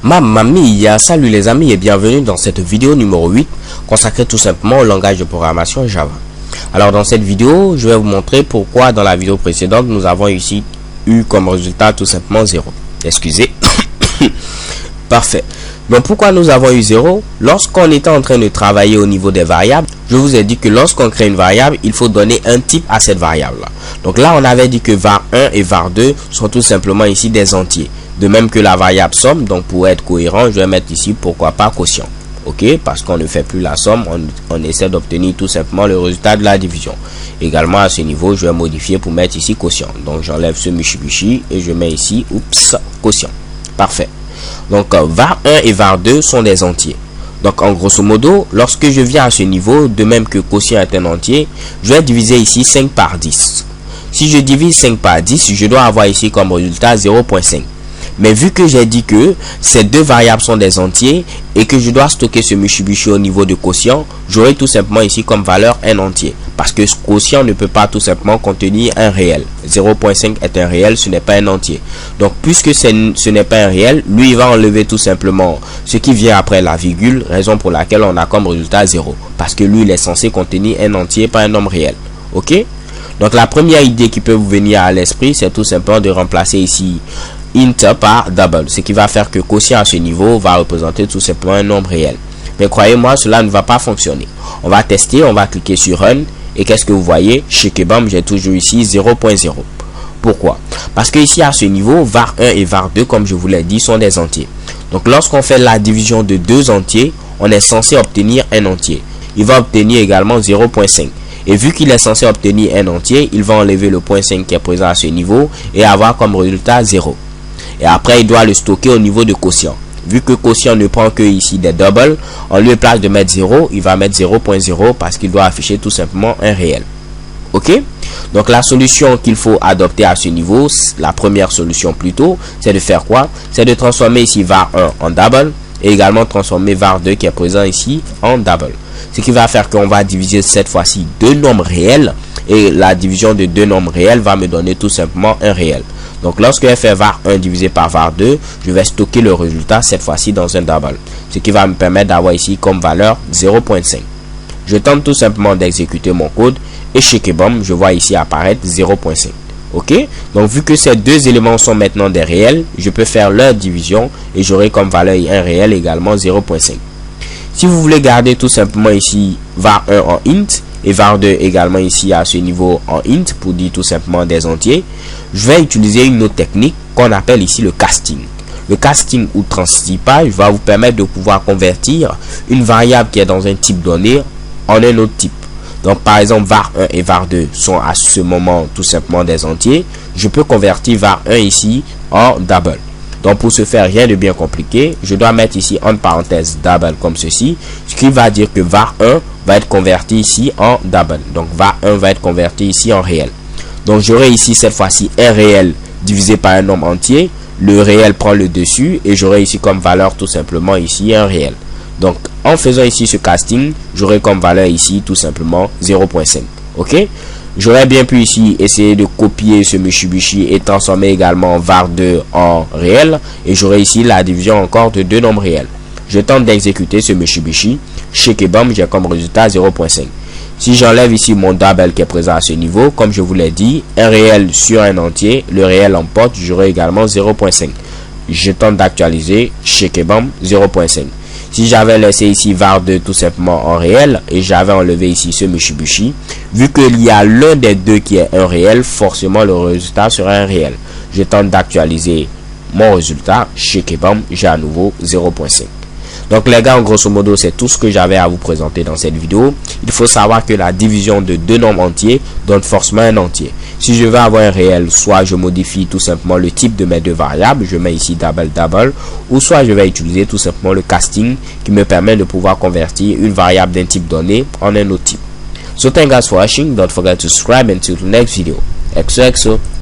Mamma mia, salut les amis et bienvenue dans cette vidéo numéro 8 consacrée tout simplement au langage de programmation Java. Alors dans cette vidéo, je vais vous montrer pourquoi dans la vidéo précédente nous avons ici eu comme résultat tout simplement 0. Excusez. Parfait. Donc pourquoi nous avons eu 0? Lorsqu'on était en train de travailler au niveau des variables, je vous ai dit que lorsqu'on crée une variable, il faut donner un type à cette variable là. Donc là on avait dit que var1 et var2 sont tout simplement ici des entiers. De même que la variable somme, donc pour être cohérent, je vais mettre ici pourquoi pas quotient. Ok, parce qu'on ne fait plus la somme, on essaie d'obtenir tout simplement le résultat de la division. Également à ce niveau, je vais modifier pour mettre ici quotient. Donc j'enlève ce Mitsubishi et je mets ici quotient. Parfait. Donc var1 et var2 sont des entiers. Donc en grosso modo, lorsque je viens à ce niveau, de même que quotient est un entier, je vais diviser ici 5 par 10. Si je divise 5 par 10, je dois avoir ici comme résultat 0.5. Mais vu que j'ai dit que ces deux variables sont des entiers et que je dois stocker ce Mitsubishi au niveau de quotient, j'aurai tout simplement ici comme valeur un entier. Parce que ce quotient ne peut pas tout simplement contenir un réel. 0.5 est un réel, ce n'est pas un entier. Donc puisque ce n'est pas un réel, lui il va enlever tout simplement ce qui vient après la virgule, raison pour laquelle on a comme résultat 0. Parce que lui il est censé contenir un entier, pas un nombre réel. Ok? Donc la première idée qui peut vous venir à l'esprit, c'est tout simplement de remplacer ici int par double, ce qui va faire que quotient à ce niveau va représenter tout simplement un nombre réel. Mais croyez-moi, cela ne va pas fonctionner. On va tester, on va cliquer sur run et qu'est-ce que vous voyez? Chez Kebam, j'ai toujours ici 0.0. Pourquoi? Parce que ici à ce niveau, var1 et var2, comme je vous l'ai dit, sont des entiers. Donc lorsqu'on fait la division de deux entiers, on est censé obtenir un entier. Il va obtenir également 0.5. Et vu qu'il est censé obtenir un entier, il va enlever le 0.5 qui est présent à ce niveau et avoir comme résultat 0. Et après, il doit le stocker au niveau de quotient. Vu que quotient ne prend que ici des doubles, en lieu et place de mettre 0, il va mettre 0.0 parce qu'il doit afficher tout simplement un réel. Ok? Donc la solution qu'il faut adopter à ce niveau, la première solution plutôt, c'est de faire quoi? C'est de transformer ici var1 en double et également transformer var2 qui est présent ici en double. Ce qui va faire qu'on va diviser cette fois-ci deux nombres réels et la division de deux nombres réels va me donner tout simplement un réel. Donc lorsque je fais var1 divisé par var2, je vais stocker le résultat cette fois-ci dans un double. Ce qui va me permettre d'avoir ici comme valeur 0.5. Je tente tout simplement d'exécuter mon code et chez Kebam, je vois ici apparaître 0.5. Ok? Donc vu que ces deux éléments sont maintenant des réels, je peux faire leur division et j'aurai comme valeur un réel également 0.5. Si vous voulez garder tout simplement ici var1 en int et var2 également ici à ce niveau en int pour dire tout simplement des entiers, je vais utiliser une autre technique qu'on appelle ici le casting. Le casting ou transtypage va vous permettre de pouvoir convertir une variable qui est dans un type donné en un autre type. Donc par exemple var1 et var2 sont à ce moment tout simplement des entiers. Je peux convertir var1 ici en double. Donc pour ce faire, rien de bien compliqué, je dois mettre ici entre parenthèses double comme ceci, ce qui va dire que var1 va être converti ici en double. Donc var1 va être converti ici en réel. Donc j'aurai ici cette fois-ci un réel divisé par un nombre entier, le réel prend le dessus et j'aurai ici comme valeur tout simplement ici un réel. Donc en faisant ici ce casting, j'aurai comme valeur ici tout simplement 0.5. Ok? J'aurais bien pu ici essayer de copier ce Mitsubishi et transformer également var2 en réel. Et j'aurai ici la division encore de deux nombres réels. Je tente d'exécuter ce Mitsubishi. Chez Kebam, j'ai comme résultat 0.5. Si j'enlève ici mon double qui est présent à ce niveau, comme je vous l'ai dit, un réel sur un entier, le réel emporte, j'aurai également 0.5. Je tente d'actualiser. Chez Kebam, 0.5. Si j'avais laissé ici var2 tout simplement en réel et j'avais enlevé ici ce Mitsubishi, vu qu'il y a l'un des deux qui est un réel, forcément le résultat sera un réel. Je tente d'actualiser mon résultat. Chez Kebam, j'ai à nouveau 0.5. Donc les gars, en grosso modo, c'est tout ce que j'avais à vous présenter dans cette vidéo. Il faut savoir que la division de deux nombres entiers donne forcément un entier. Si je veux avoir un réel, soit je modifie tout simplement le type de mes deux variables, je mets ici double double, ou soit je vais utiliser tout simplement le casting qui me permet de pouvoir convertir une variable d'un type donné en un autre type. So thank you guys for watching. Don't forget to subscribe until the next video. XOXO.